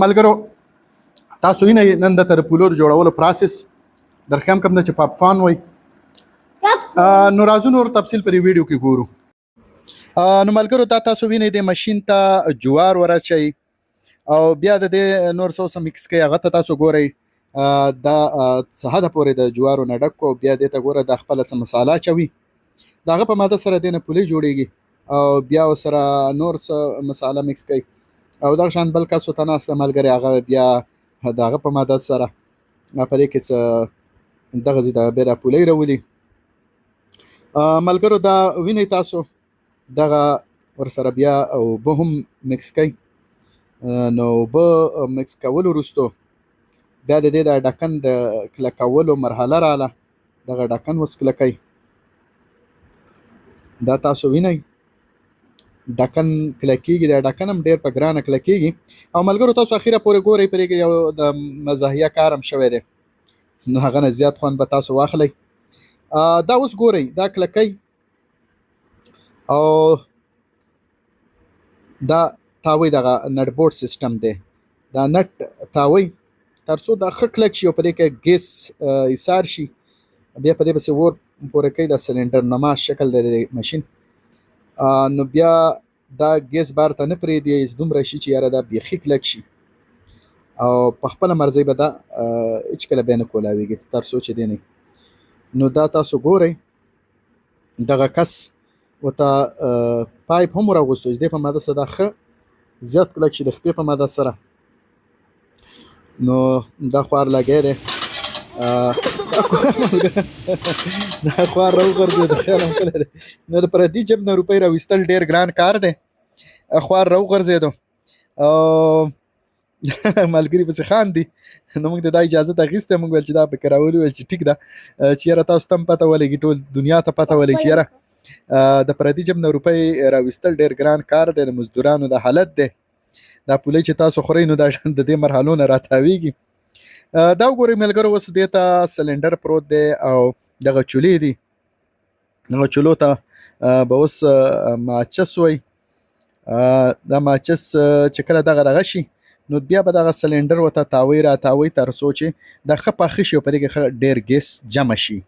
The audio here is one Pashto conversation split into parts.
ملګرو تاسو وینئ نن د پولور جوړولو پروسس درخم کوم چې پاپ کارن وای نو راځو نور تفصیل پر ویډیو کې ګورو. نو ملګرو تاسو وینئ د ماشين ته جوار ورچي او بیا د نور سوس مکس کوي هغه ته تاسو ګورئ دا څه پورې د جوارو نه ډک او بیا د ته ګوره د خپل څه مصالحه چوي داغه په ماده سره د نه پولې جوړیږي او بیا سره نور څه مصالحه مکس کوي او دا شان بل کاسو تناسته ملګری هغه بیا داغه په ماده سره پرې کې څه دغه زیاده بیره پولې راولي. ملګرو دا ویني تاسو دغه ور سره بیا او به هم مکس کوي نو به مکس کول وروسته بیا د دې د ډکن د کلکولو مرحله رااله دغه ډکن وس کلکای دا تاسو وینئ ډکن کلکیږي د ډکن هم ډیر په ګرانه کلکیږي او ملګرو تاسو اخیره پورې ګورئ پرې کې یو د مزاحیه کارم شوی دی نو هغه نه زیات خوند به تاسو واخلئ. دا اوس ګورئ دا کلکی او دا تاوی دغه نټ بورډ سیستم دی دا نټ تاوی ترڅو دا ښه کلک شي او پرې کې ګیس ایثار شي بیا پرې پسې ور پورې کوي د سلنډر نما شکل د ماشین نو بیا دا ګیس بار ته نه پرېږدي دومره شي چې یاره دا بیخي کلک شي او په خپله مرضۍ به دا هېڅکله بیا نه کولاویږي تر څو چې دی نه نو دا تاسو ګورئ دغه کس ورته پایپ هم راغوستو چې دی په ماده سره دا ښه زیات کلک شي د خپې په ماده سره نو دا خوار لګی دی دا خوار راوغورځېد خیر هم کله دی نو د پردي جب نه روپۍ راویستل ډېر ګران کار دی خوار راوغورځېدو او ملګري پسې خاندي نو موږ ته دا اجازه اخیستې موږ ویل چې دا پکې راولي ویل چې ټیک ده چې یاره تاسو ته هم پته ولګي ټول دنیا ته پته ولګي چې یاره د پردي جب نه روپۍ راویستل ډېر ګران کار دی د مزدورانو د حالت دی دا پولۍ چې تاسو خورئ نو دا د دې مرحلو نه راتاویږي. دا وګورئ ملګرو اوس دې ته سلنډر پروت دی او دغه چولې دي دغه چولو ته به اوس ماچس وایي دا ماچس چې کله دغه شي نو بیا به دغه سلنډر ورته تاوی را تاوی تر څو چې دا ښه پاخه شي او پرې کې ښه ډېر ګیس جمع شي.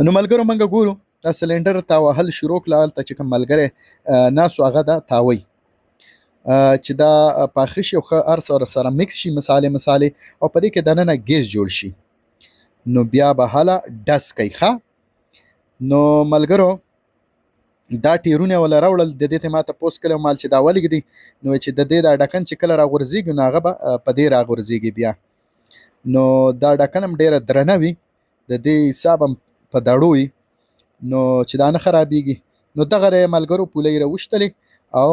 نو ملګرو موږ ګورو دا سلنډر تاوهل شروع کړه هلته چې کوم ملګری ناسو هغه دا تاوی چې دا پاخه شي او ښه هر څه سره مکس شي مسالې او پرې کې دننه ګیس جوړ شي نو بیا به هله ډس کوي ښه. نو ملګرو دا ټیرونه ولا راوړل د دې ته ما تپوس کړی مال چې دا ولګېدي نو چې د دې دا ډکن چې کله راغورځېږي نو هغه به په دې راغورځېږي بیا نو دا ډکن هم ډېره درنه وي د دې حساب هم په دړو وي نو چې دا نه خرابېږي نو دغه ملګرو پولۍ راوشتلې او